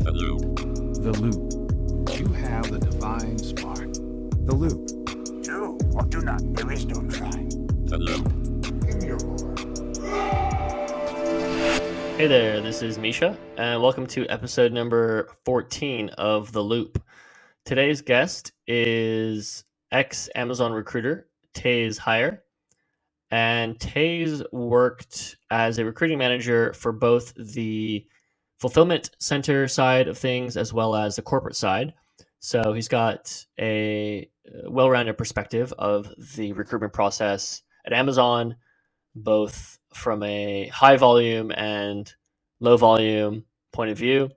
The Loop. The Loop. You have the divine spark. The Loop. Do or do not. There is no try. The Loop. Give me your roar. Hey there, this is Misha, and welcome to episode number 14 of The Loop. Today's guest is ex-Amazon recruiter, Tays Hire. And Tays worked as a recruiting manager for both the fulfillment center side of things as well as the corporate side. So he's got a well-rounded perspective of the recruitment process at Amazon, both from a high volume and low volume point of view.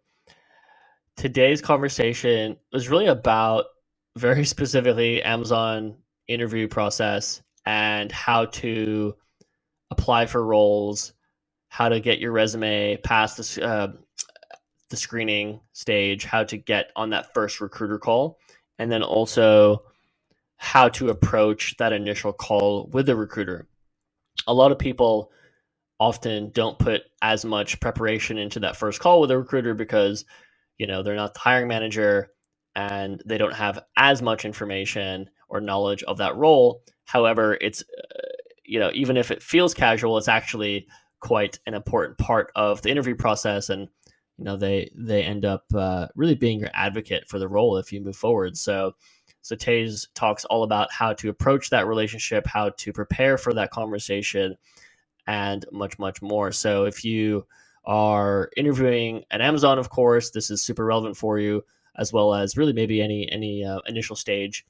Today's conversation was really about very specifically Amazon interview process and how to apply for roles, how to get your resume past the screening stage, how to get on that first recruiter call, and then also how to approach that initial call with the recruiter. A lot of people often don't put as much preparation into that first call with a recruiter because, they're not the hiring manager and they don't have as much information or knowledge of that role. However, it's, even if it feels casual, it's actually quite an important part of the interview process. And, they end up really being your advocate for the role if you move forward. So Tays talks all about how to approach that relationship, how to prepare for that conversation, and much, much more. So if you are interviewing at Amazon, of course, this is super relevant for you, as well as really maybe any initial stage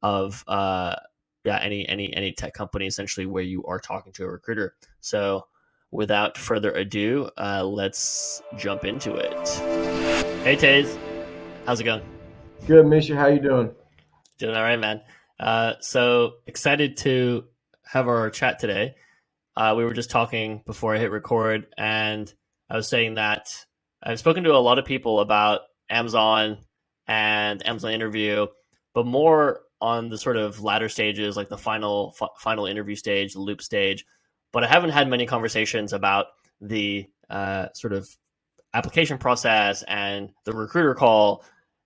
of any tech company, essentially, where you are talking to a recruiter. So without further ado, let's jump into it. Hey, Tays. How's it going? Good, Misha. How you doing? Doing all right, man. So excited to have our chat today. We were just talking before I hit record, and I was saying that I've spoken to a lot of people about Amazon and Amazon interview, but more on the sort of latter stages, like the final interview stage, the loop stage. But I haven't had many conversations about the sort of application process and the recruiter call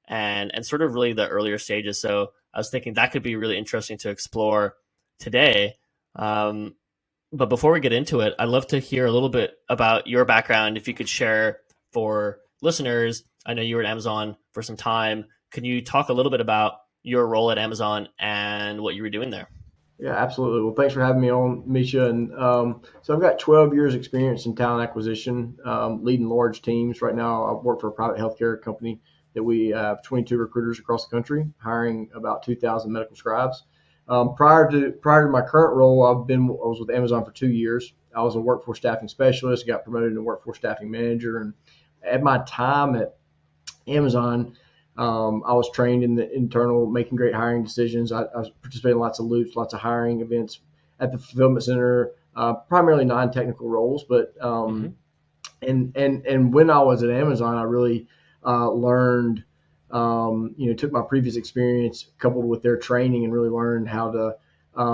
and sort of really the earlier stages. So I was thinking that could be really interesting to explore today. But before we get into it, I'd love to hear a little bit about your background. If you could share for listeners, I know you were at Amazon for some time. Can you talk a little bit about your role at Amazon and what you were doing there? Yeah, absolutely. Well, thanks for having me on, Misha. And so I've got 12 years experience in talent acquisition, leading large teams. Right now, I work for a private healthcare company that we have 22 recruiters across the country, hiring about 2,000 medical scribes. Prior to my current role, I was with Amazon for 2 years. I was a workforce staffing specialist, got promoted to workforce staffing manager. And at my time at Amazon, I was trained in the internal, making great hiring decisions. I participated in lots of loops, lots of hiring events at the fulfillment center, primarily non-technical roles. But and when I was at Amazon, I really learned, took my previous experience coupled with their training and really learned how to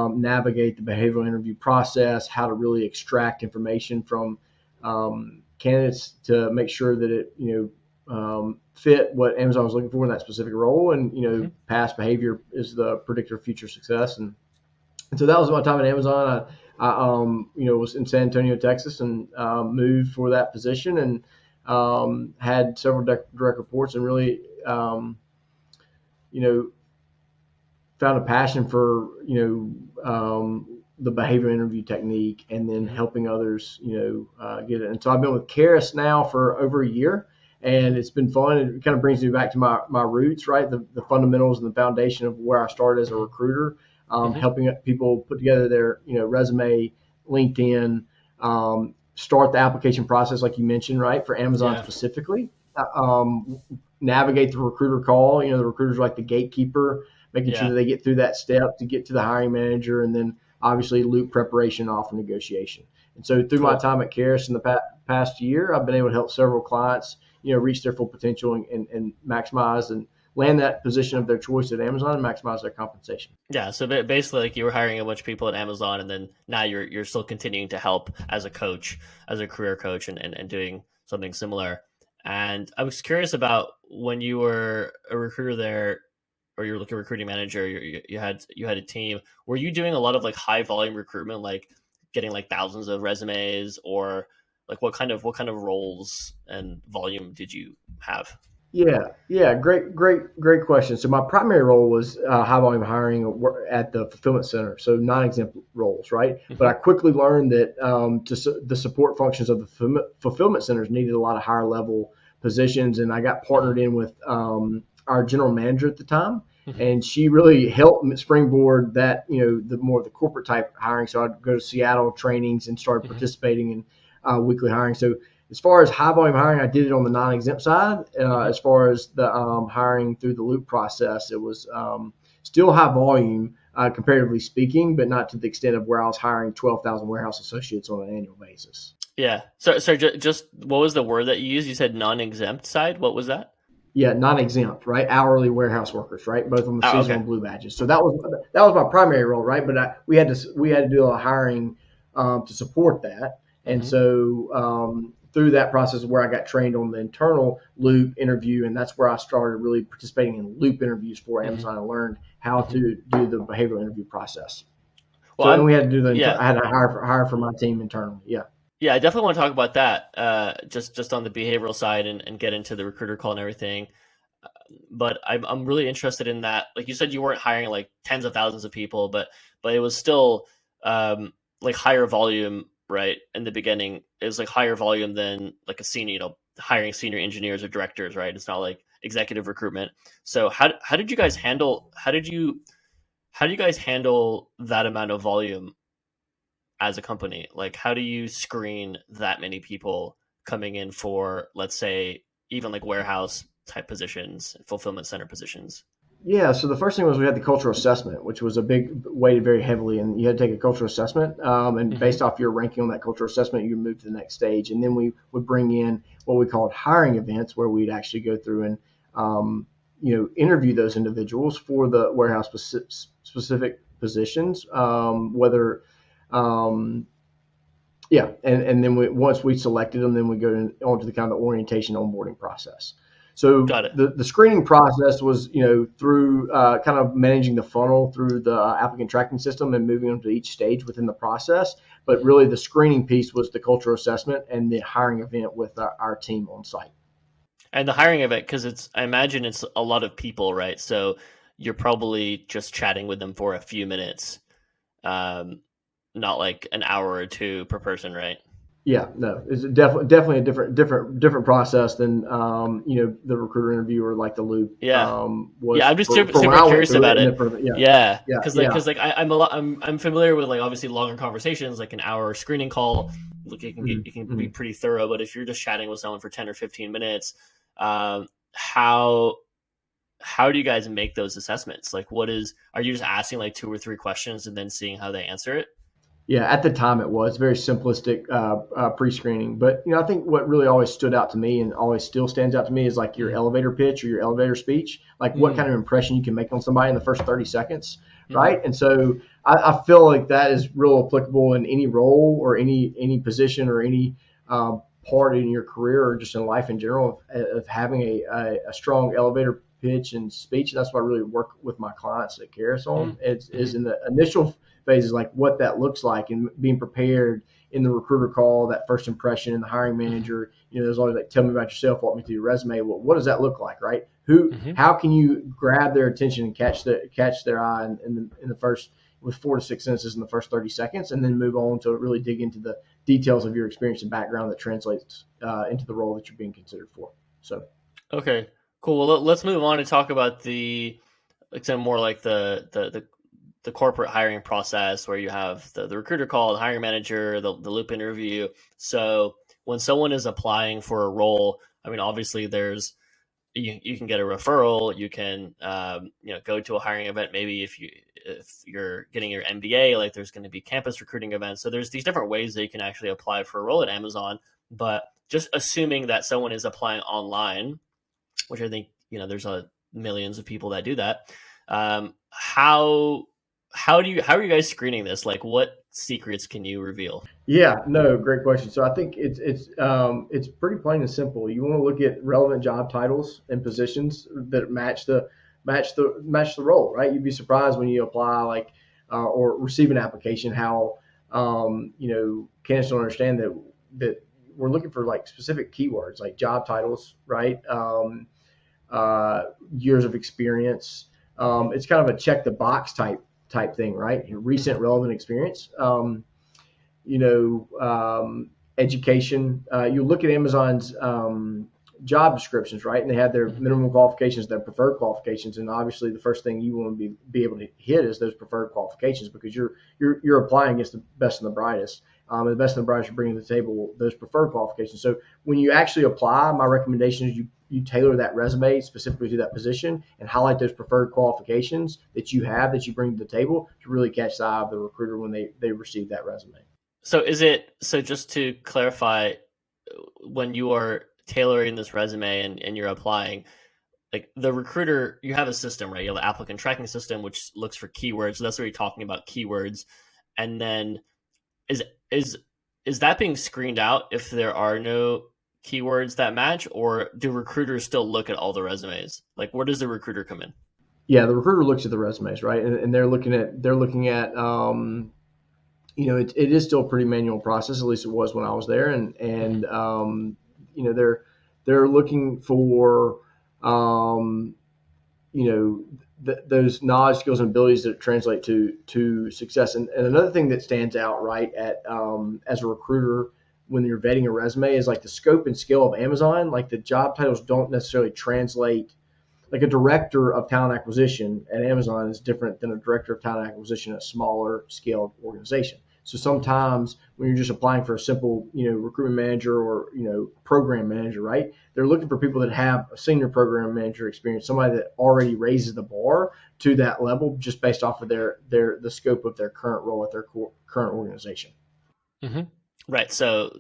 navigate the behavioral interview process, how to really extract information from candidates to make sure that it, fit what Amazon was looking for in that specific role. And, past behavior is the predictor of future success. And so that was my time at Amazon. I was in San Antonio, Texas, and moved for that position and had several direct reports and really, found a passion for, the behavioral interview technique and then helping others, get it. And so I've been with Karis now for over a year. And it's been fun. It kind of brings me back to my roots, right? The fundamentals and the foundation of where I started as a recruiter, helping people put together their, resume, LinkedIn, start the application process, like you mentioned, right? For Amazon specifically, navigate the recruiter call. The recruiter's like the gatekeeper, making sure that they get through that step to get to the hiring manager, and then obviously loop preparation, offer negotiation. And so through my time at Karis in the past year, I've been able to help several clients, reach their full potential and maximize and land that position of their choice at Amazon and maximize their compensation. Yeah, so basically, like, you were hiring a bunch of people at Amazon, and then now you're still continuing to help as a coach, as a career coach, and doing something similar. And I was curious about when you were a recruiter there, or you're like a recruiting manager, you had a team. Were you doing a lot of like high volume recruitment, like getting like thousands of resumes, or like what kind of roles and volume did you have? Yeah, great question. So my primary role was high volume hiring at the fulfillment center, so non-exempt roles, right? But I Hmm. quickly learned that the support functions of the fulfillment centers needed a lot of higher level positions, and I got Hmm. partnered in with our general manager at the time, Hmm. and she really helped me springboard that, the more of the corporate type hiring. So I'd go to Seattle trainings and started Hmm. participating in weekly hiring. So as far as high volume hiring, I did it on the non-exempt side. Hmm. As far as the hiring through the loop process, it was still high volume, comparatively speaking, but not to the extent of where I was hiring 12,000 warehouse associates on an annual basis. Yeah. So just what was the word that you used? You said non-exempt side. What was that? Yeah, non-exempt, right? Hourly warehouse workers, right? Both on the Oh, seasonal okay. and blue badges. So that was my primary role, right? But we had to do a lot of hiring to support that, and Hmm. so through that process is where I got trained on the internal loop interview, and that's where I started really participating in loop interviews for Hmm. Amazon and learned how Hmm. to do the behavioral interview process. Well, So, and I'm we had to do yeah. I had to hire for my team internally. Yeah. Yeah, I definitely want to talk about that. Just on the behavioral side, and get into the recruiter call and everything. But I'm really interested in that. Like you said, you weren't hiring like tens of thousands of people, but it was still like higher volume, right? In the beginning, it was like higher volume than like a senior, hiring senior engineers or directors, right? It's not like executive recruitment. So how did you guys handle how do you guys handle that amount of volume as a company? Like, how do you screen that many people coming in for, let's say, even like warehouse type positions, fulfillment center positions? Yeah, so the first thing was we had the cultural assessment, which was a big weighted very heavily, and you had to take a cultural assessment, and Hmm. based off your ranking on that cultural assessment, you move to the next stage, and then we would bring in what we called hiring events, where we'd actually go through and interview those individuals for the warehouse specific positions, whether um, yeah, and then once we selected them, then we go on to the kind of orientation onboarding process. So Got it. the screening process was, through kind of managing the funnel through the applicant tracking system and moving them to each stage within the process. But Hmm. really, the screening piece was the cultural assessment and the hiring event with our team on site. And the hiring of it, because I imagine it's a lot of people, right? So you're probably just chatting with them for a few minutes, um, not like an hour or two per person, right? Yeah, no, it's definitely a different process than the recruiter interview or like the loop Yeah. Yeah, was I'm just for when super I went curious through it, about and it. then for yeah Yeah, yeah yeah. because like I'm a lot I'm familiar with like obviously longer conversations, like an hour screening call. Look, Mhm, it can be mhm. pretty thorough, but if you're just chatting with someone for 10 or 15 minutes, um, how how do you guys make those assessments? Like, are you just asking like two or three questions and then seeing how they answer it? Yeah, at the time it was very simplistic pre-screening, but I think what really always stood out to me and always still stands out to me is like your Mm-hmm. elevator pitch or your elevator speech, like what kind Mm-hmm. of impression you can make on somebody in the first 30 seconds, right? And so I feel like that is real applicable in any role or any position or any part in your career or just in life in general of having a strong elevator pitch and speech. And that's what I really work with my clients at Karis on. Is Mm-hmm. in the initial phases, like what that looks like and being prepared in the recruiter call, that first impression, and the hiring Mm-hmm. manager. There's always like, tell me about yourself, walk me through your resume. Well, what does that look like, right? Mm-hmm. How can you grab their attention and catch their eye in the first with 4 to 6 sentences in the first 30 seconds, and then move on to really dig into the details of your experience and background that translates into the role that you're being considered for. So Okay, cool. Well, let's move on and talk about like some more like the corporate hiring process where you have the recruiter call, the hiring manager, the loop interview. So when someone is applying for a role, I mean, obviously you can get a referral, you can go to a hiring event. Maybe if you're getting your MBA, like there's going to be campus recruiting events. So there's these different ways that you can actually apply for a role at Amazon. But just assuming that someone is applying online, which I think there's millions of people that do that. How how are you guys screening this? Like, what secrets can you reveal? Yeah, no, great question. So I think it's pretty plain and simple. You want to look at relevant job titles and positions that match the role, right? You'd be surprised when you apply or receive an application how candidates don't understand that we're looking for like specific keywords like job titles, right? Years of experience. It's kind of a check the box type thing, right? Recent relevant experience. Education. You look at Amazon's job descriptions, right? And they have their minimum qualifications, their preferred qualifications, and obviously the first thing you want to be able to hit is those preferred qualifications because you're applying against the best and the brightest. And the best and the brightest are bringing to the table those preferred qualifications. So when you actually apply, my recommendation is you tailor that resume specifically to that position and highlight those preferred qualifications that you have that you bring to the table to really catch the eye of the recruiter when they receive that resume. So just to clarify, when you are tailoring this resume and you're applying, like the recruiter, you have a system, right? You have an applicant tracking system, which looks for keywords. So that's what you're talking about, keywords. And then is that being screened out if there are no keywords that match, or do recruiters still look at all the resumes? Like, where does the recruiter come in? Yeah, the recruiter looks at the resumes, right? And they're looking at it is still a pretty manual process. At least it was when I was there, and they're looking for those knowledge, skills, and abilities that translate to success. And another thing that stands out, right, at as a recruiter when you're vetting a resume is like the scope and scale of Amazon. Like the job titles don't necessarily translate. Like a director of talent acquisition at Amazon is different than a director of talent acquisition at a smaller scaled organization. So sometimes when you're just applying for a simple, recruitment manager or, program manager, right? They're looking for people that have a senior program manager experience, somebody that already raises the bar to that level just based off of the scope of their current role at their current organization. Mm-hmm. Right. So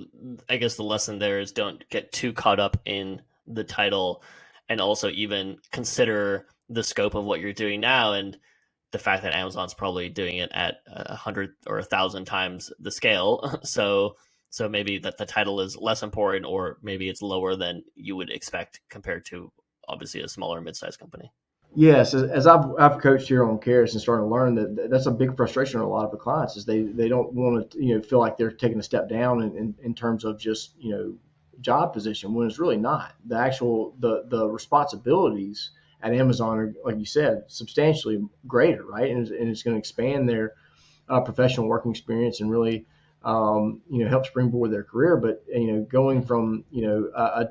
I guess the lesson there is don't get too caught up in the title, and also even consider the scope of what you're doing now and the fact that Amazon's probably doing it at 100 or 1,000 times the scale. So maybe that the title is less important, or maybe it's lower than you would expect compared to obviously a smaller mid-sized company. Yes, as I've coached here on Karis and starting to learn that's a big frustration on a lot of the clients is they don't want to feel like they're taking a step down in terms of just job position when it's really not. The actual the responsibilities at Amazon are, like you said, substantially greater, right? And it's going to expand their professional working experience and really help springboard their career. But going from a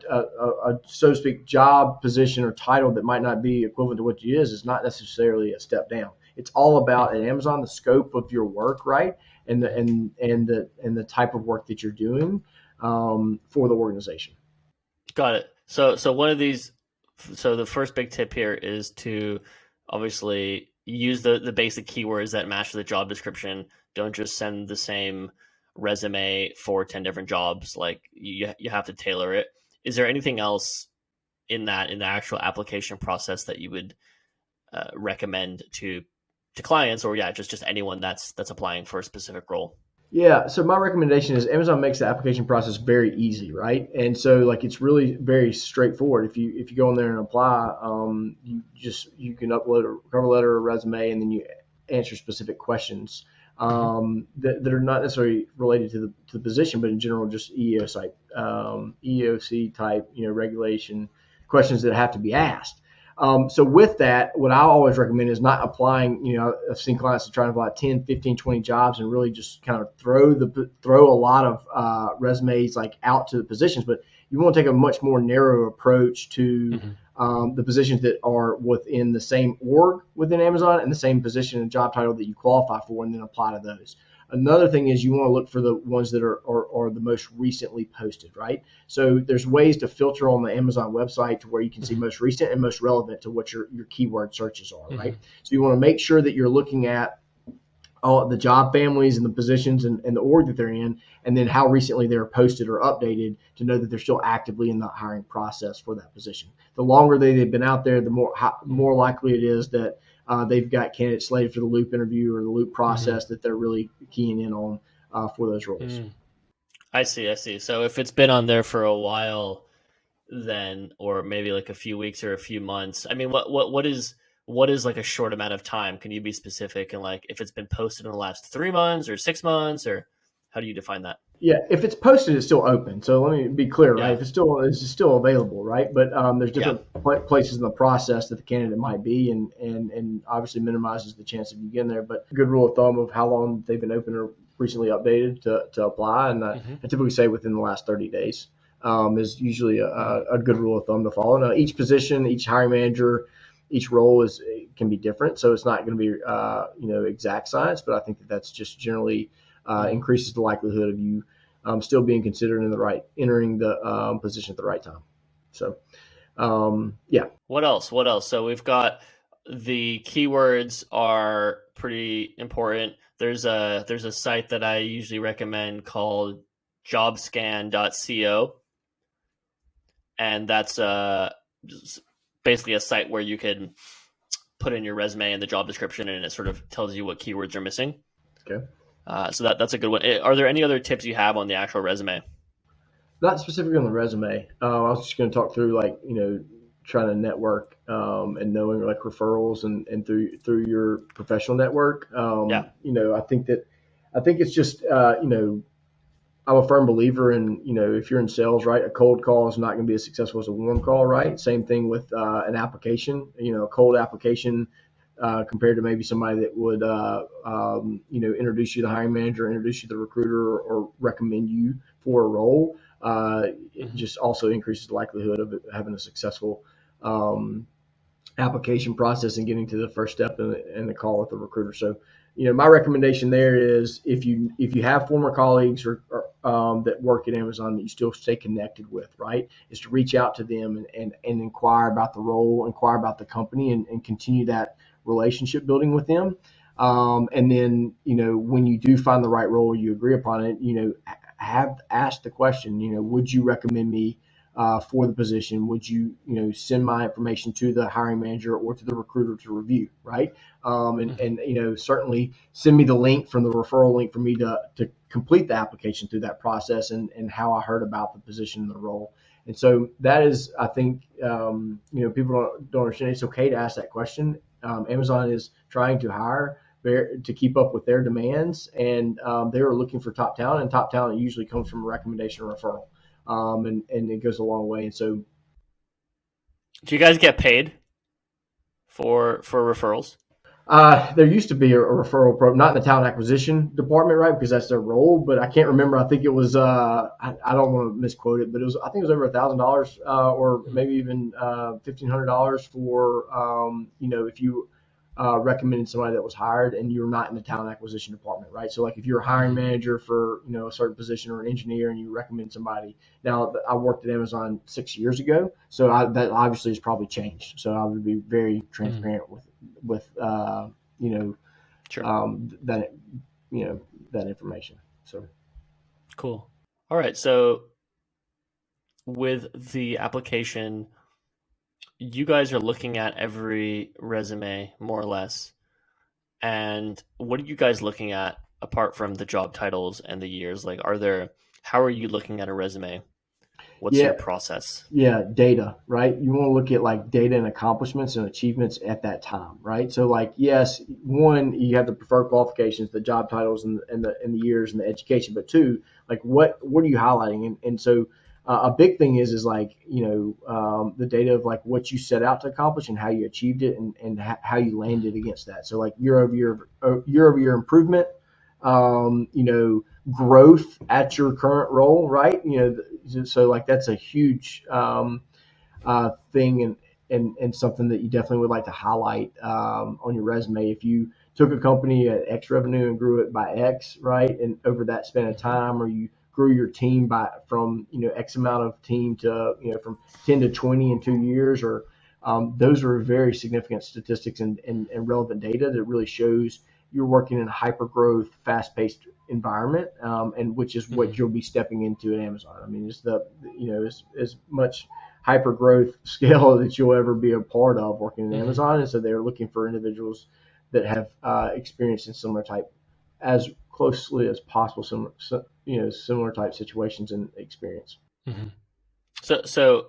so to speak job position or title that might not be equivalent to what it is not necessarily a step down. It's all about at Amazon the scope of your work, right? And the type of work that you're doing for the organization. Got it. So one of these. So the first big tip here is to obviously use the basic keywords that match the job description. Don't just send the same resume for 10 different jobs. Like you have to tailor it. Is there anything else in the actual application process that you would recommend to clients, or just anyone that's applying for a specific role? Yeah, so my recommendation is Amazon makes the application process very easy, right? And so like it's really very straightforward. If you go in there and apply, you can upload a cover letter, a resume, and then you answer specific questions that are not necessarily related to the position, but in general just EEOC type regulation questions that have to be asked. So with that, what I always recommend is not applying, I've seen clients that try to apply 10, 15, 20 jobs and really just kind of throw a lot of resumes like out to the positions, but you want to take a much more narrow approach to the positions that are within the same org within Amazon and the same position and job title that you qualify for, and then apply to those. Another thing is you want to look for the ones that are the most recently posted, right? So there's ways to filter on the Amazon website to where you can see most recent and most relevant to what your keyword searches are, right? So you want to make sure that you're looking at all the job families and the positions and the org that they're in, and then how recently they're posted or updated to know that they're still actively in the hiring process for that position. The longer they've been out there, the more likely it is that they've got candidates slated for the loop interview or the loop process that they're really keying in on for those roles. I see. So if it's been on there for a while, then, or maybe like a few weeks or a few months, I mean, what is like a short amount of time? Can you be specific? And like, if it's been posted in the last 3 months or 6 months, or how do you define that? Yeah, if it's posted, it's still open. So let me be clear, right? Yeah. If it's still available, right? But there's Yeah. different places in the process that the candidate might be, and obviously minimizes the chance of you getting there. But a good rule of thumb of how long they've been open or recently updated to apply, and I typically say within the last 30 days is usually a good rule of thumb to follow. Now, each position, each hiring manager, each role can be different, so it's not going to be exact science. But I think that's just generally increases the likelihood of you still being considered entering the position at the right time. So, yeah. What else? So we've got the keywords are pretty important. There's a site that I usually recommend called jobscan.co, and that's basically a site where you can put in your resume and the job description, and it sort of tells you what keywords are missing. Okay. So that's a good one. Are there any other tips you have on the actual resume? Not specifically on the resume. I was just going to talk through trying to network and knowing like referrals and through your professional network. Yeah. I think it's just I'm a firm believer in, if you're in sales, right, a cold call is not going to be as successful as a warm call, right? Same thing with an application, a cold application compared to maybe somebody that would, introduce you to the hiring manager, introduce you to the recruiter, or recommend you for a role. It just also increases the likelihood of having a successful application process and getting to the first step in the call with the recruiter. So, my recommendation there is if you have former colleagues or that work at Amazon that you still stay connected with, right, is to reach out to them and inquire about the role, inquire about the company, and continue that relationship building with them. And then, when you do find the right role, you agree upon it, have asked the question, would you recommend me for the position? Would you, send my information to the hiring manager or to the recruiter to review, right? And certainly send me the link from the referral link for me to complete the application through that process and how I heard about the position and the role. And so that is, I think, people don't understand. It's okay to ask that question. Amazon is trying to hire to keep up with their demands, and they are looking for top talent, and top talent usually comes from a recommendation or referral. And it goes a long way. And so, do you guys get paid for referrals? There used to be a referral program, not in the talent acquisition department, right? Because that's their role. But I can't remember. I think it was. I don't want to misquote it, but it was. I think it was over $1,000, or maybe even $1,500 for if you recommended somebody that was hired and you're not in the talent acquisition department, right? So like if you're a hiring manager for a certain position or an engineer and you recommend somebody. Now I worked at Amazon 6 years ago, so that obviously has probably changed. So I would be very transparent with Sure. that that information. So Cool. All right. So with the application, you guys are looking at every resume more or less. And what are you guys looking at apart from the job titles and the years? Like, how are you looking at a resume? What's your process? Yeah, data, right? You want to look at like data and accomplishments and achievements at that time, right? So like, yes, one, you have the preferred qualifications, the job titles and the years and the education, but two, like what are you highlighting? And so a big thing is like, the data of like what you set out to accomplish and how you achieved it and how you landed against that. So like year over year improvement, growth at your current role, right? So like that's a huge thing and something that you definitely would like to highlight on your resume. If you took a company at X revenue and grew it by X, right, and over that span of time, or you grew your team from X amount of team to from 10 to 20 in 2 years, or those are very significant statistics and relevant data that really shows you're working in a hyper growth, fast paced environment, and which is what you'll be stepping into at Amazon. I mean, it's as much hyper growth scale that you'll ever be a part of working at Amazon. And so they're looking for individuals that have experience in similar type, as closely as possible, similar type situations and experience. So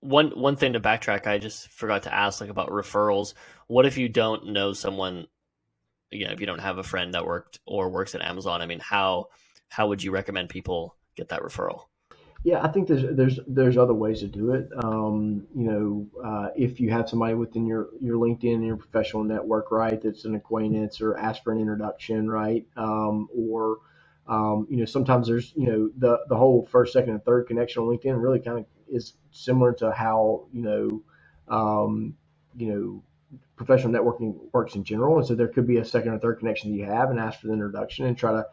one thing to backtrack, I just forgot to ask, like, about referrals. What if you don't know someone? If you don't have a friend that worked or works at Amazon, I mean, how would you recommend people get that referral? Yeah, I think there's other ways to do it. If you have somebody within your LinkedIn and your professional network, right, that's an acquaintance or ask for an introduction, right, or sometimes there's the whole first, second, and third connection on LinkedIn really kind of is similar to how um, you know professional networking works in general. And so there could be a second or third connection that you have and ask for the introduction and try to,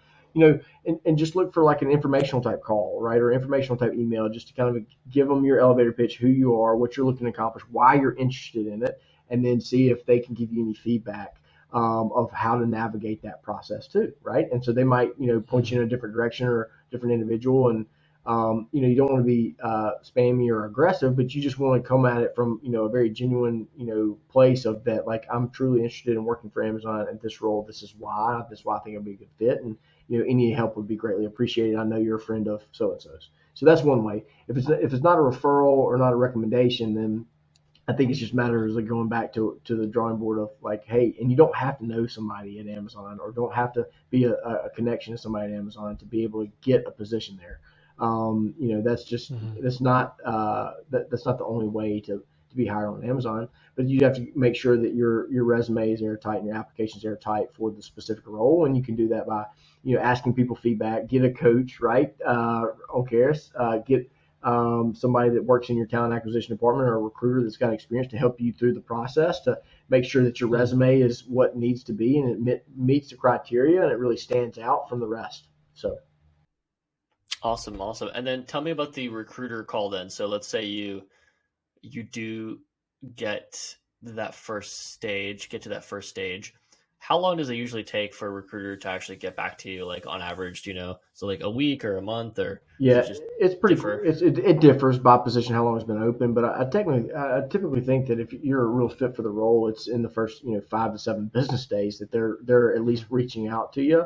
and just look for like an informational type call, right? Or informational type email, just to kind of give them your elevator pitch, who you are, what you're looking to accomplish, why you're interested in it, and then see if they can give you any feedback of how to navigate that process too, right? And so they might, point you in a different direction or a different individual. And you don't want to be spammy or aggressive, but you just want to come at it from a very genuine place of that, like, I'm truly interested in working for Amazon at this role. This is why I think I'd be a good fit, and any help would be greatly appreciated. I know you're a friend of so and so's. So that's one way. If it's not a referral or not a recommendation, then I think it's just matters of going back to the drawing board of like, hey, and you don't have to know somebody at Amazon or don't have to be a connection to somebody at Amazon to be able to get a position there. That's just that's not the only way to be hired on Amazon. But you have to make sure that your resume is airtight and your applications are airtight for the specific role, and you can do that by asking people feedback, get a coach, right, on Karis, get somebody that works in your talent acquisition department or a recruiter that's got experience to help you through the process to make sure that your resume is what needs to be and it meets the criteria and it really stands out from the rest. So. Awesome. And then tell me about the recruiter call then. So let's say you do get to that first stage. How long does it usually take for a recruiter to actually get back to you? Like, on average, so like a week or a month, or yeah, does it just it's pretty. differ? It differs by position how long it's been open, but I typically think that if you're a real fit for the role, it's in the first 5 to 7 business days that they're at least reaching out to you,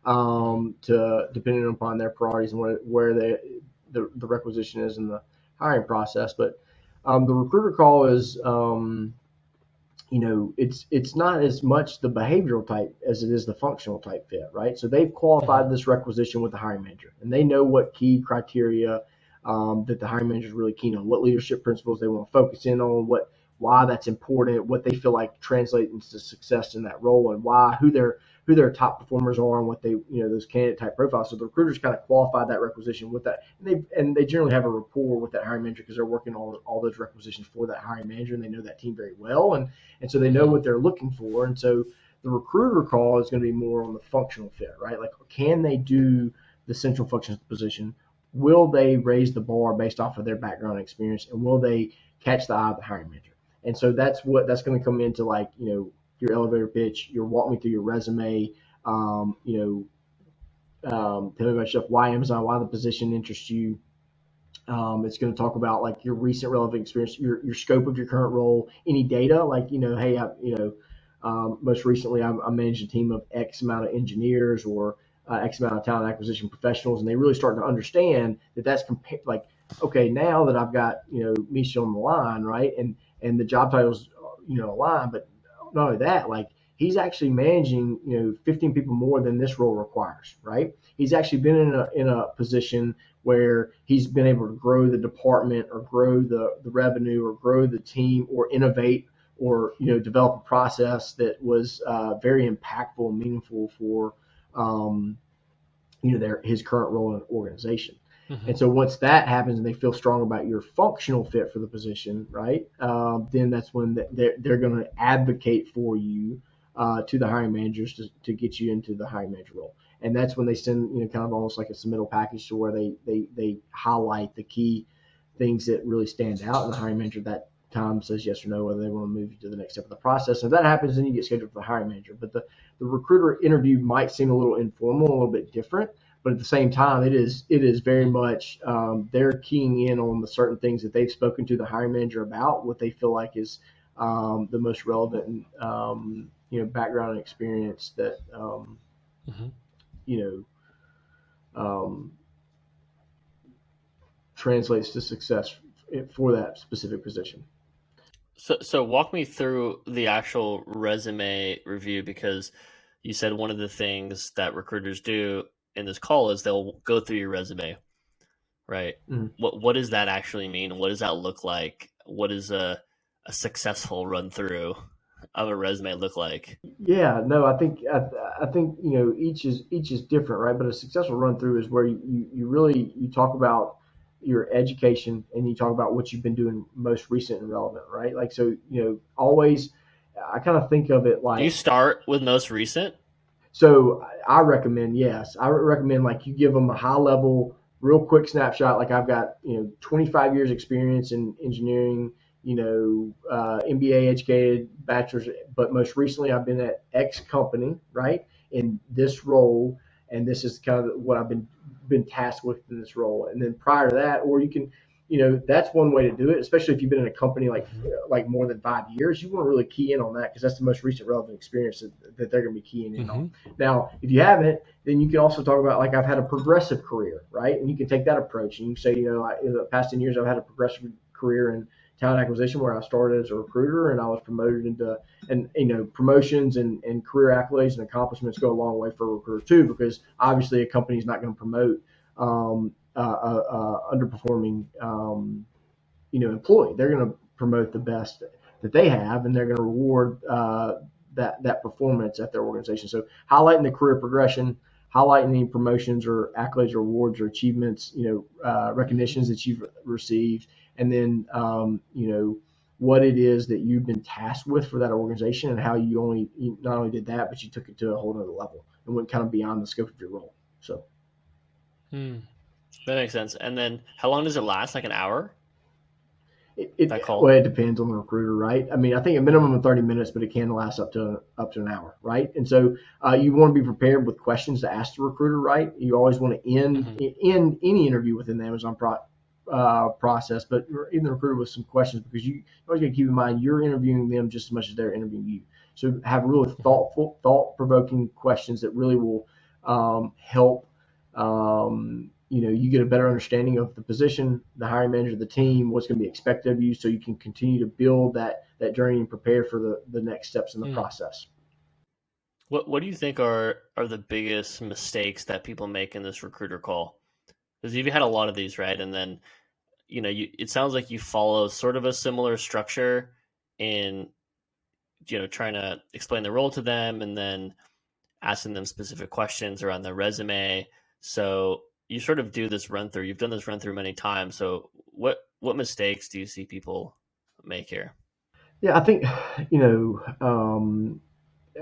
to depending upon their priorities and where the requisition is in the hiring process. But the recruiter call is it's not as much the behavioral type as it is the functional type fit, right? So they've qualified this requisition with the hiring manager, and they know what key criteria that the hiring manager is really keen on, what leadership principles they want to focus in on, why that's important, what they feel like translates into success in that role, and who their top performers are, and what they those candidate type profiles. So the recruiters kind of qualify that requisition with that, and they generally have a rapport with that hiring manager because they're working all those requisitions for that hiring manager, and they know that team very well, and so they know what they're looking for. And so the recruiter call is going to be more on the functional fit, right? Like, can they do the central functions of the position? Will they raise the bar based off of their background and experience, and will they catch the eye of the hiring manager? And so that's going to come into, like, your elevator pitch. You're walking me through your resume. Tell me about yourself, why Amazon, why the position interests you. It's going to talk about, like, your recent relevant experience, your scope of your current role, any data, like, hey, most recently I managed a team of X amount of engineers or X amount of talent acquisition professionals, and they really start to understand that that's like, okay, now that I've got Misha on the line, right, and the job titles aligned, but not only that, like, he's actually managing 15 people more than this role requires, right? He's actually been in a position where he's been able to grow the department or grow the revenue or grow the team or innovate or develop a process that was very impactful and meaningful for his current role in the organization. And so once that happens and they feel strong about your functional fit for the position, right, then that's when they're going to advocate for you to the hiring managers to get you into the hiring manager role. And that's when they send kind of almost like a submittal package to where they highlight the key things that really stand out in the hiring manager time says yes or no, whether they want to move you to the next step of the process. And if that happens, then you get scheduled for the hiring manager. But the recruiter interview might seem a little informal, a little bit different, but at the same time, it is very much they're keying in on the certain things that they've spoken to the hiring manager about, what they feel like is the most relevant, background and experience that um, translates to success for that specific position. So walk me through the actual resume review, because you said one of the things that recruiters do in this call is they'll go through your resume, right? Mhm. What does that actually mean? What does that look like? What does a successful run through of a resume look like? Yeah, no, I think each is different, right? But a successful run through is where you really you talk about your education and you talk about what you've been doing most recent and relevant, right? Like so, always I kind of think of it Do you like start with most recent? so I recommend, yes, I recommend like you give them a high level, real quick snapshot. Like I've got 25 years experience in engineering, MBA educated, bachelor's, but most recently I've been at X company, right, in this role, and this is kind of what I've been tasked with in this role. And then prior to that, or you can, that's one way to do it, especially if you've been in a company like more than 5 years. You want to really key in on that because that's the most recent relevant experience that they're going to be keying in on. Now, if you haven't, then you can also talk about like I've had a progressive career, right? And you can take that approach and you can say, in the past 10 years, I've had a progressive career in talent acquisition where I started as a recruiter and I was promoted into, and promotions and career accolades and accomplishments go a long way for a recruiter too, because obviously a company is not going to promote underperforming employee. They're going to promote the best that they have, and they're going to reward that performance at their organization. So highlighting the career progression, highlighting any promotions or accolades or awards or achievements, recognitions that you've received, and then what it is that you've been tasked with for that organization and how you not only did that, but you took it to a whole other level and went kind of beyond the scope of your role. So That makes sense. And then how long does it last? Like an hour? That well, call? it depends on the recruiter, right? I mean, I think a minimum of 30 minutes, but it can last up to an hour, right? And so you want to be prepared with questions to ask the recruiter, right? You always want to end any interview within the Amazon process, but even the recruiter with some questions, because you always got to keep in mind you're interviewing them just as much as they're interviewing you. So have really thought-provoking questions that really will help. You get a better understanding of the position, the hiring manager, the team, what's going to be expected of you, so you can continue to build that journey and prepare for the next steps in the process. What do you think are the biggest mistakes that people make in this recruiter call? Because you've had a lot of these, right? And then it sounds like you follow sort of a similar structure in trying to explain the role to them and then asking them specific questions around their resume. So you sort of do this run through. You've done this run through many times. So what mistakes do you see people make here? Yeah, I think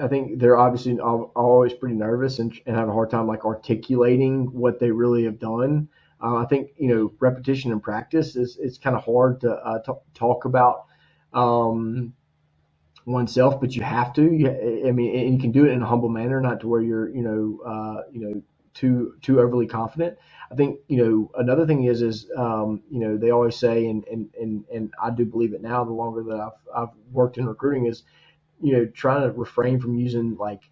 I think they're obviously always pretty nervous and have a hard time like articulating what they really have done. I think repetition and practice is kind of hard to talk about oneself, but you have to. I mean, and you can do it in a humble manner, not to where you're too overly confident. I think another thing is they always say, and I do believe it now. The longer that I've worked in recruiting is trying to refrain from using like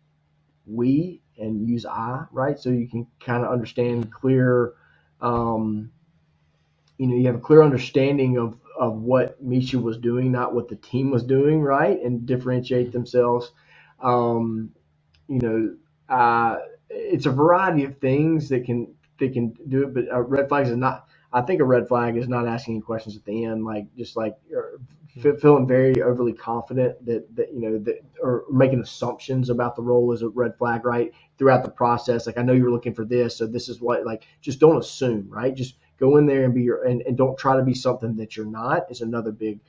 we and use I, right? So you can kind of understand clear, you have a clear understanding of what Misha was doing, not what the team was doing, right? And differentiate themselves. Um, you know, it's a variety of things that can do it, but red flags is not. I think a red flag is not asking any questions at the end, like just like feeling very overly confident that or making assumptions about the role is a red flag, right? Throughout the process, like I know you're looking for this, so this is what. Like just don't assume, right? Just go in there and be and don't try to be something that you're not. Is another big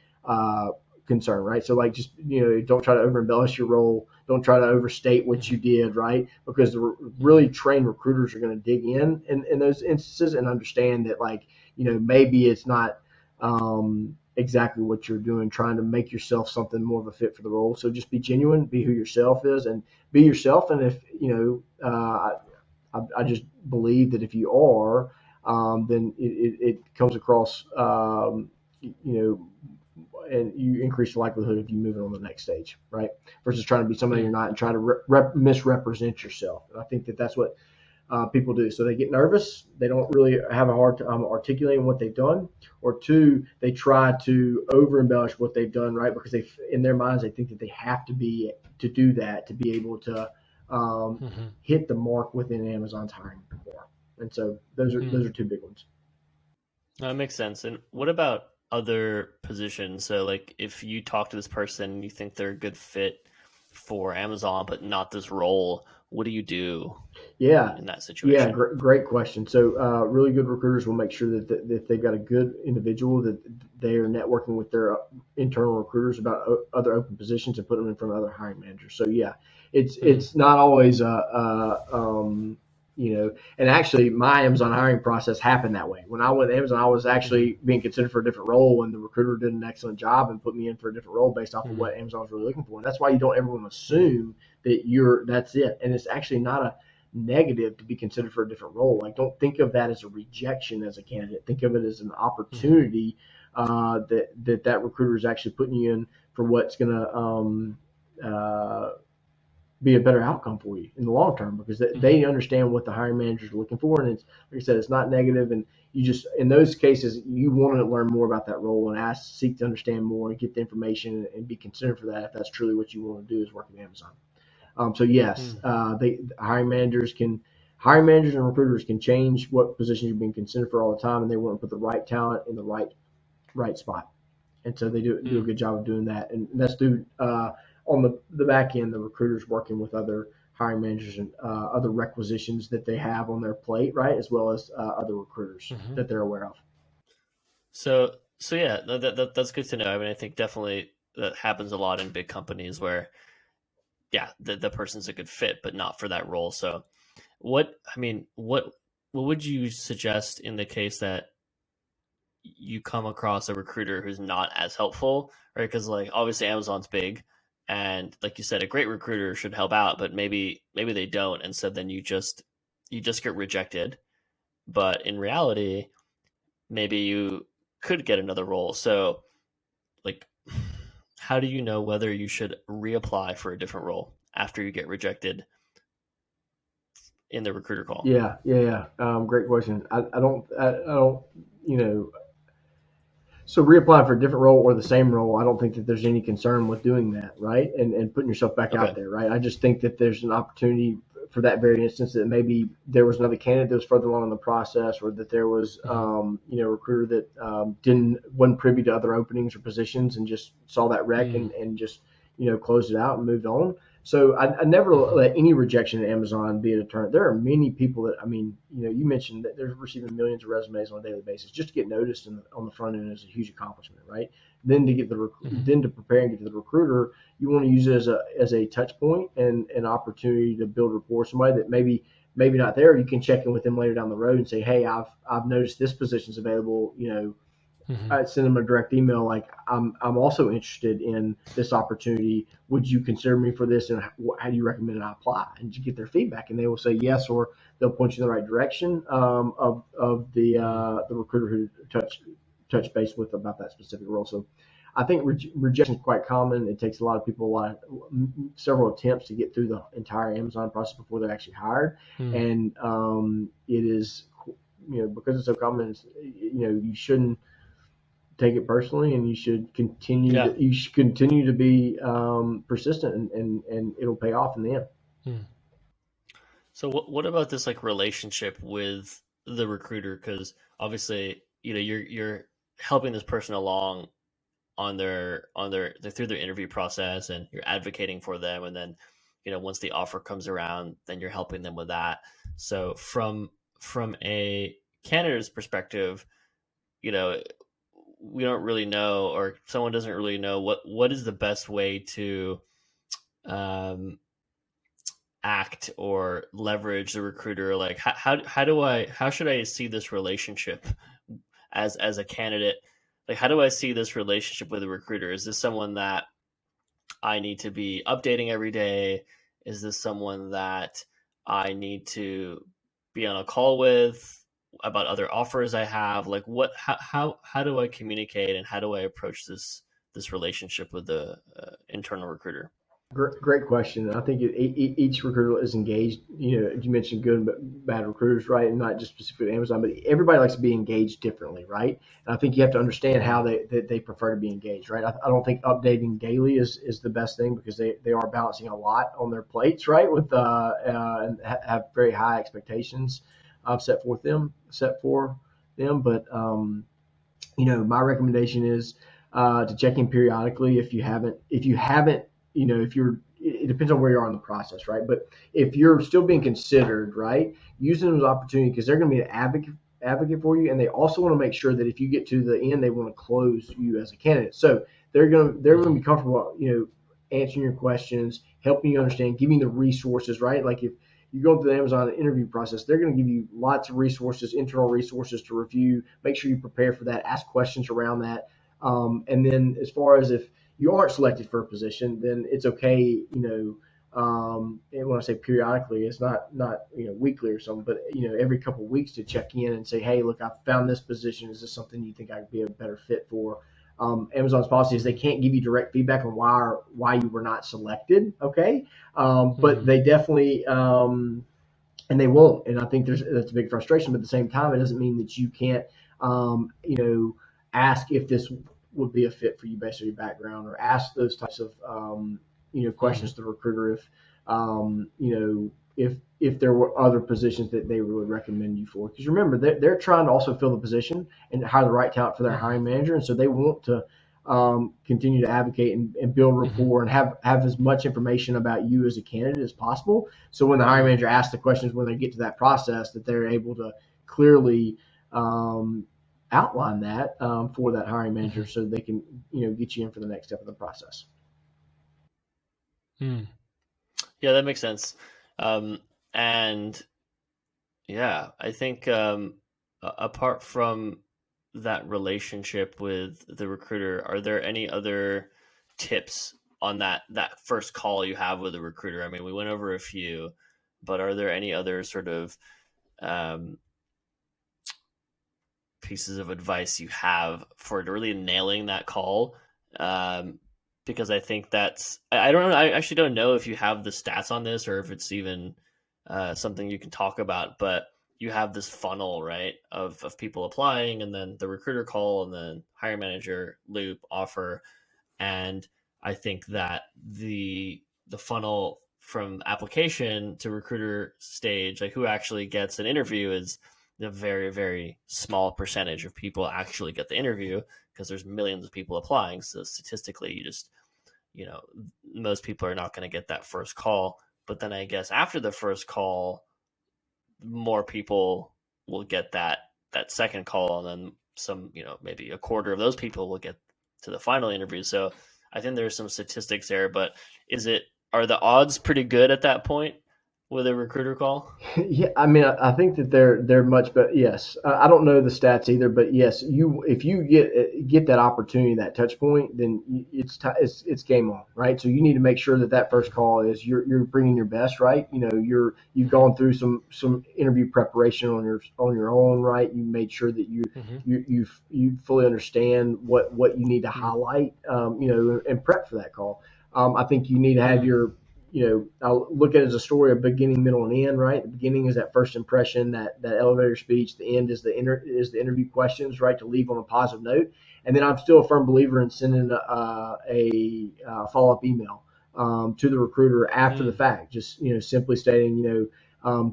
concern, right? So like just don't try to over embellish your role. Don't try to overstate what you did, right? Because the really trained recruiters are going to dig in those instances and understand that like maybe it's not exactly what you're doing, trying to make yourself something more of a fit for the role. So just be genuine, be who yourself is, and be yourself. And if I just believe that if you are, then it comes across, and you increase the likelihood of you moving on to the next stage, right? Versus trying to be somebody you're not and trying to misrepresent yourself. And I think that that's what people do. So they get nervous. They don't really have a hard time articulating what they've done. Or two, they try to over embellish what they've done, right? Because in their minds, they think that they have to do that to be able to hit the mark within Amazon's hiring more. And so those are two big ones. That makes sense. And what about other positions? So, like, if you talk to this person and you think they're a good fit for Amazon, but not this role, what do you do Yeah, in that yeah, situation? great question. So, really good recruiters will make sure that they've got a good individual that they are networking with their internal recruiters about other open positions and put them in front of other hiring managers. So, yeah, it's not always and actually my Amazon hiring process happened that way. When I went to Amazon, I was actually being considered for a different role, and the recruiter did an excellent job and put me in for a different role based off of what Amazon was really looking for. And that's why you don't ever want to assume that that's it. And it's actually not a negative to be considered for a different role. Like, don't think of that as a rejection as a candidate. Think of it as an opportunity that recruiter is actually putting you in for what's going to be a better outcome for you in the long term, because they understand what the hiring managers are looking for. And it's, like I said, it's not negative. And you just, in those cases, you want to learn more about that role and seek to understand more and get the information and be considered for that if that's truly what you want to do is work at Amazon. So yes, hiring managers and recruiters can change what positions you're being considered for all the time, and they want to put the right talent in the right spot. And so they do a good job of doing that. And that's through on the back end, the recruiters working with other hiring managers and other requisitions that they have on their plate, right, as well as other recruiters that they're aware of. So yeah, that's good to know. I mean, I think definitely that happens a lot in big companies where, yeah, the person's a good fit, but not for that role. So what would you suggest in the case that you come across a recruiter who's not as helpful, right? Because, like, obviously Amazon's big, and like you said, a great recruiter should help out, but maybe they don't, and so then you just get rejected. But in reality, maybe you could get another role. So, like, how do you know whether you should reapply for a different role after you get rejected in the recruiter call? Yeah. Great question. I don't, you know, So reapplying for a different role or the same role, I don't think that there's any concern with doing that, right? And putting yourself back out Okay. there, right? I just think that there's an opportunity for that very instance that maybe there was another candidate that was further along in the process, or that there was, a recruiter that wasn't privy to other openings or positions and just saw that rec and just closed it out and moved on. So I never let any rejection at Amazon be a deterrent. There are many people that, I mean, you mentioned that they're receiving millions of resumes on a daily basis. Just to get noticed on the front end is a huge accomplishment, right? Then to get then to prepare and get to the recruiter, you want to use it as a touch point and an opportunity to build rapport with somebody that maybe not there. You can check in with them later down the road and say, hey, I've noticed this position's available. I'd send them a direct email like, I'm also interested in this opportunity. Would you consider me for this? And how do you recommend I apply? And you get their feedback, and they will say yes, or they'll point you in the right direction of the recruiter who touch base with about that specific role. So I think rejection is quite common. It takes a lot of people several attempts to get through the entire Amazon process before they're actually hired, and it is because it's so common. You shouldn't take it personally, and you should continue Yeah. to be persistent, and it'll pay off in the end. So what about this, like, relationship with the recruiter? Because obviously, you're helping this person along on their through their interview process, and you're advocating for them, and then once the offer comes around, then you're helping them with that. So from a candidate's perspective, you know we don't really know, or someone doesn't really know what is the best way to um act or leverage the recruiter. Like, how should I see this relationship as a candidate like, how do I see this relationship with a recruiter? Is this someone that I need to be updating every day? Is this someone that I need to be on a call with about other offers I have? Like, what? How do I communicate and how do I approach this relationship with the internal recruiter? Great question. I think each recruiter is engaged. You mentioned good and bad recruiters, right? And not just specifically Amazon, but everybody likes to be engaged differently, right? And I think you have to understand how they prefer to be engaged, right? I don't think updating daily is the best thing because they are balancing a lot on their plates, right? With and have very high expectations set for them. But my recommendation is to check in periodically if you haven't, if you're, it depends on where you are in the process, right? But if you're still being considered, right, using those opportunities because they're going to be an advocate for you, and they also want to make sure that if you get to the end, they want to close you as a candidate. So they're going to be comfortable, answering your questions, helping you understand, giving the resources, right? Like if you go through the Amazon interview process, they're going to give you lots of resources, internal resources to review. Make sure you prepare for that, ask questions around that. And then as far as if you aren't selected for a position, then it's okay, and when I say periodically, it's not weekly or something, but every couple of weeks to check in and say, hey, look, I found this position. Is this something you think I could be a better fit for? Amazon's policy is they can't give you direct feedback on why you were not selected. Okay, but they definitely and they won't. And I think that's a big frustration. But at the same time, it doesn't mean that you can't ask if this would be a fit for you based on your background, or ask those types of questions to the recruiter if there were other positions that they would recommend you for. Because remember, they're trying to also fill the position and hire the right talent for their hiring manager, and so they want to continue to advocate and build rapport and have as much information about you as a candidate as possible. So when the hiring manager asks the questions when they get to that process, that they're able to clearly outline that for that hiring manager, so they can get you in for the next step of the process. Yeah, that makes sense. And yeah, I think apart from that relationship with the recruiter, are there any other tips on that first call you have with the recruiter? I mean, we went over a few, but are there any other sort of um, pieces of advice you have for really nailing that call? Because I think I don't know. I actually don't know if you have the stats on this or if it's even something you can talk about, but you have this funnel, right, of people applying, and then the recruiter call, and then hiring manager loop offer. And I think that the funnel from application to recruiter stage, like who actually gets an interview, is a very, very small percentage of people actually get the interview because there's millions of people applying. So statistically, you know, most people are not going to get that first call. But then I guess after the first call, more people will get that second call, and then some, maybe a quarter of those people will get to the final interview. So I think there's some statistics there, but are the odds pretty good at that point with a recruiter call? Yeah, I mean, I think that they're much better. Yes, I don't know the stats either, but yes, if you get that opportunity, that touch point, then it's game on, right? So you need to make sure that first call is you're bringing your best, right? You've gone through some interview preparation on your own, right? You made sure that you fully understand what you need to highlight, and prep for that call. I think you need to have I'll look at it as a story of beginning, middle, and end, right? The beginning is that first impression, that elevator speech. The end is the interview questions, right? To leave on a positive note. And then I'm still a firm believer in sending a follow-up email to the recruiter after the fact, just, simply stating,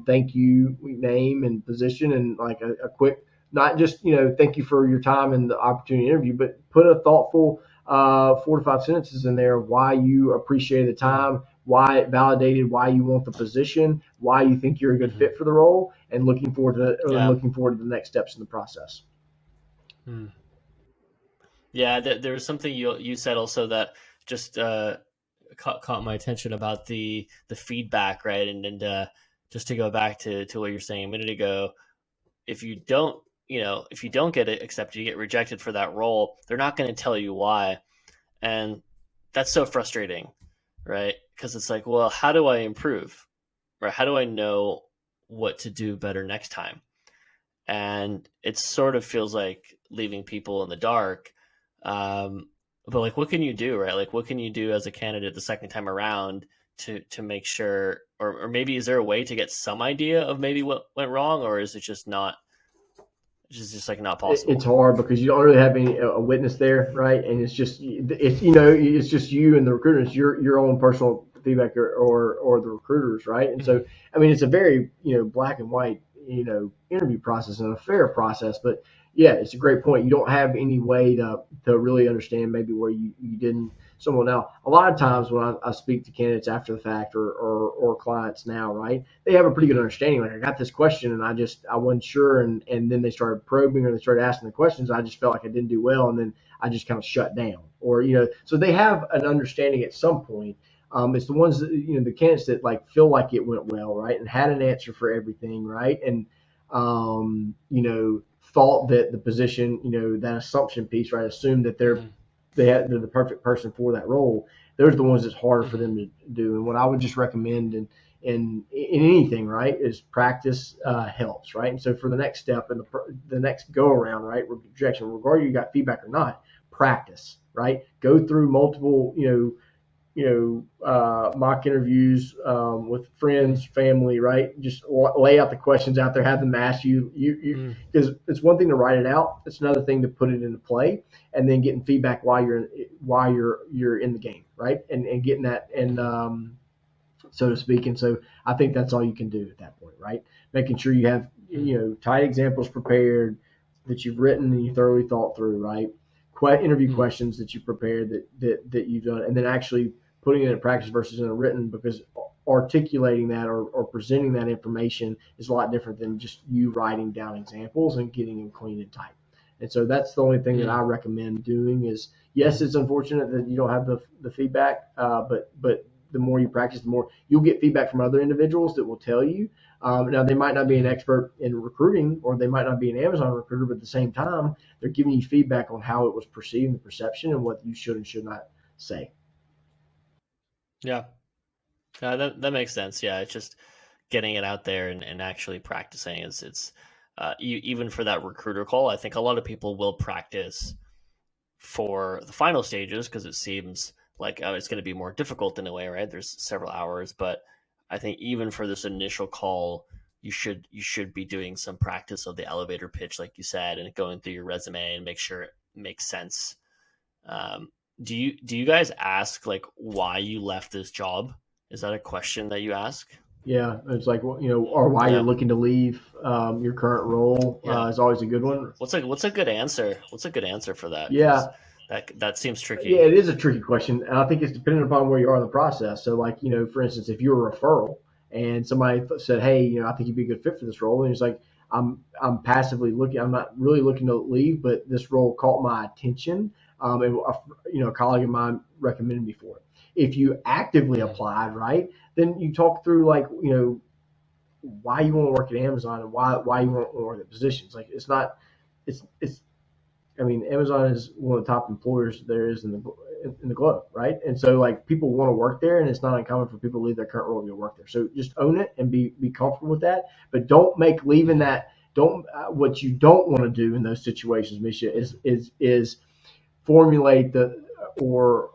thank you, name and position, and like a quick, not just, thank you for your time and the opportunity to interview, but put a thoughtful 4 to 5 sentences in there, why you appreciate the time, why it validated why you want the position, why you think you're a good fit for the role, and looking forward to the next steps in the process. Yeah, there was something you said also that just caught my attention about the feedback, right? And just to go back to what you're saying a minute ago, if you don't, if you don't get it accepted, you get rejected for that role, they're not going to tell you why. And that's so frustrating, right? Because it's like, well, how do I improve? Right? How do I know what to do better next time? And it sort of feels like leaving people in the dark. But like, what can you do, right? Like, what can you do as a candidate the second time around to make sure, or maybe is there a way to get some idea of maybe what went wrong, or is it just not, it's just like not It's possible? hard because you don't really have a witness there, right? And it's just you and the recruiter. It's your own personal feedback or the recruiters, right? And so I mean, it's a very black and white interview process and a fair process, but yeah, it's a great point. You don't have any way to really understand maybe where you didn't someone. Now a lot of times when I speak to candidates after the fact or clients now, right, they have a pretty good understanding. Like, I got this question and I wasn't sure, and then they started probing or they started asking the questions. I just felt like I didn't do well, and then I just kind of shut down, or so they have an understanding at some point. It's the ones that the candidates that like feel like it went well, right, and had an answer for everything, right, and thought that the position, that assumption piece, right, assumed that they're the perfect person for that role. Those are the ones that's harder for them to do. And what I would just recommend in anything, right, is practice helps, right. And so for the next step and the next go around, right, rejection, regardless you got feedback or not, practice, right. Go through multiple, mock interviews with friends, family, right? Just lay out the questions out there, have them ask you, because it's one thing to write it out. It's another thing to put it into play and then getting feedback while you're in the game, right? And getting that and so to speak. And so I think that's all you can do at that point, right? Making sure you have tight examples prepared that you've written and you thoroughly thought through, right? Interview questions that you prepared that you've done, and then actually putting it in practice versus in a written, because articulating that or presenting that information is a lot different than just you writing down examples and getting them clean and tight. And so that's the only thing that I recommend doing is, yes, it's unfortunate that you don't have the feedback, but the more you practice, the more you'll get feedback from other individuals that will tell you. Now, they might not be an expert in recruiting, or they might not be an Amazon recruiter, but at the same time, they're giving you feedback on how it was perceived, the perception, and what you should and should not say. Yeah. That makes sense. Yeah, it's just getting it out there and actually practicing. It's even for that recruiter call, I think a lot of people will practice for the final stages because it seems like it's going to be more difficult in a way, right? There's several hours, but I think even for this initial call, you should be doing some practice of the elevator pitch, like you said, and going through your resume and make sure it makes sense. Um, do you guys ask like why you left this job? Is that a question that you ask? Yeah, it's like, well, or why you're Yeah, looking to leave your current role yeah. is always a good one. What's a good answer? What's a good answer for that? Because Yeah, that seems yeah, tricky. it is a tricky question, and I think it's dependent upon where you are in the process. So, like, for instance, if you're a referral and somebody said, "Hey, I think you'd be a good fit for this role," and it's like, I'm passively looking. I'm not really looking to leave, but this role caught my attention, and a colleague of mine recommended me for it. If you actively applied, right, then you talk through like, why you want to work at Amazon and why you want to work at positions. Like, it's not, it's I mean, Amazon is one of the top employers there is in the globe, right? And so, like, people want to work there, and it's not uncommon for people to leave their current role to go work there. So just own it and be comfortable with that, but don't make leaving that. Don't What you don't want to do in those situations, Misha, is formulate or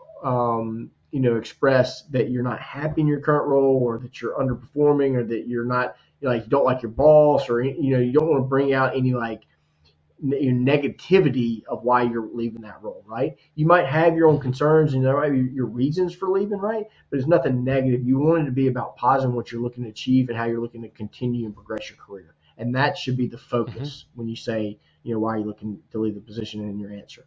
express that you're not happy in your current role, or that you're underperforming, or that you're not, like, you don't like your boss, or you don't want to bring out any like your negativity of why you're leaving that role, right? You might have your own concerns and there might be your reasons for leaving, right? But it's nothing negative. You want it to be about positive, what you're looking to achieve and how you're looking to continue and progress your career. And that should be the focus when you say, why are you looking to leave the position in your answer.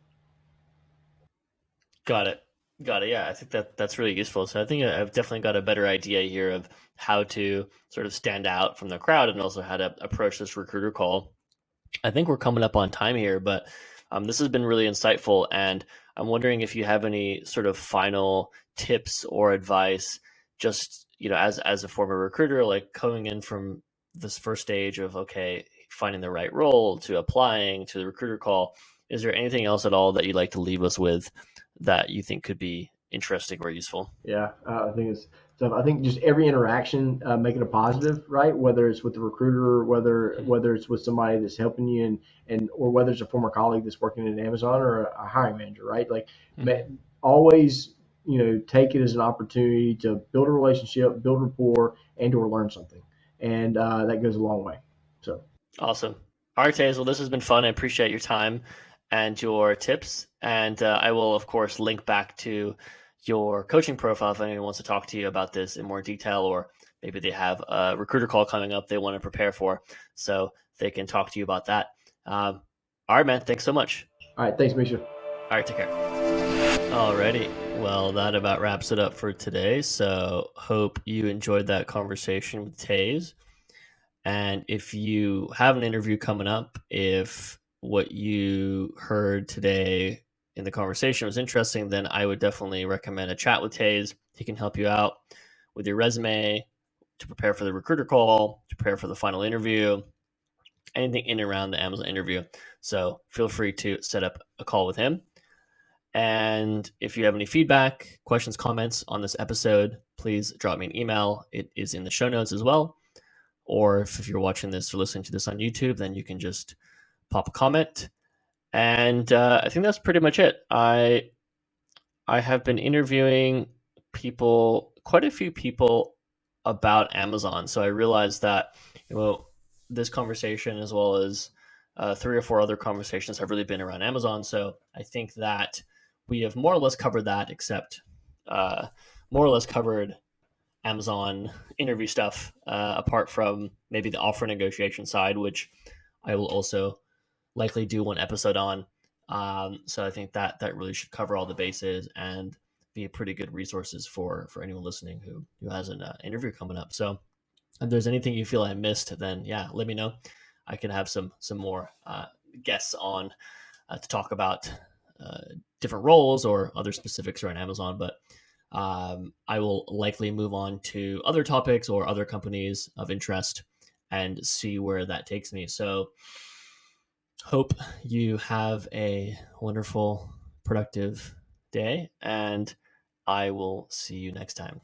Got it. Got it. Yeah, I think that's really useful. So I think I've definitely got a better idea here of how to sort of stand out from the crowd and also how to approach this recruiter call. I think we're coming up on time here, but this has been really insightful. And I'm wondering if you have any sort of final tips or advice, just, as a former recruiter, like coming in from this first stage of, okay, finding the right role to applying to the recruiter call. Is there anything else at all that you'd like to leave us with that you think could be interesting or useful? Yeah, I think it's tough. I think just every interaction, make it a positive, right? Whether it's with the recruiter, whether it's with somebody that's helping you, and or whether it's a former colleague that's working at Amazon or a hiring manager, right? Like, always, take it as an opportunity to build a relationship, build rapport, and or learn something, and that goes a long way. So. Awesome. All right, Tays. Well, this has been fun. I appreciate your time and your tips. And I will, of course, link back to your coaching profile if anyone wants to talk to you about this in more detail, or maybe they have a recruiter call coming up they want to prepare for, so they can talk to you about that. All right, man. Thanks so much. All right. Thanks, Misha. All right, take care. Alrighty. Well, that about wraps it up for today. So hope you enjoyed that conversation with Tays. And if you have an interview coming up, if what you heard today in the conversation was interesting, then I would definitely recommend a chat with Tays. He can help you out with your resume, to prepare for the recruiter call, to prepare for the final interview, anything in and around the Amazon interview. So feel free to set up a call with him. And if you have any feedback, questions, comments on this episode, please drop me an email. It is in the show notes as well. Or if you're watching this or listening to this on YouTube, then you can just pop a comment. And I think that's pretty much it. I have been interviewing people, quite a few people, about Amazon. So I realized that this conversation, as well as 3 or 4 other conversations, have really been around Amazon. So I think that we have more or less covered that, except more or less covered Amazon interview stuff, apart from maybe the offer negotiation side, which I will also likely do one episode on. So I think that really should cover all the bases and be a pretty good resources for anyone listening who has an interview coming up. So if there's anything you feel I missed, then yeah, let me know. I can have some more guests on to talk about different roles or other specifics around Amazon. But I will likely move on to other topics or other companies of interest and see where that takes me. So hope you have a wonderful, productive day, and I will see you next time.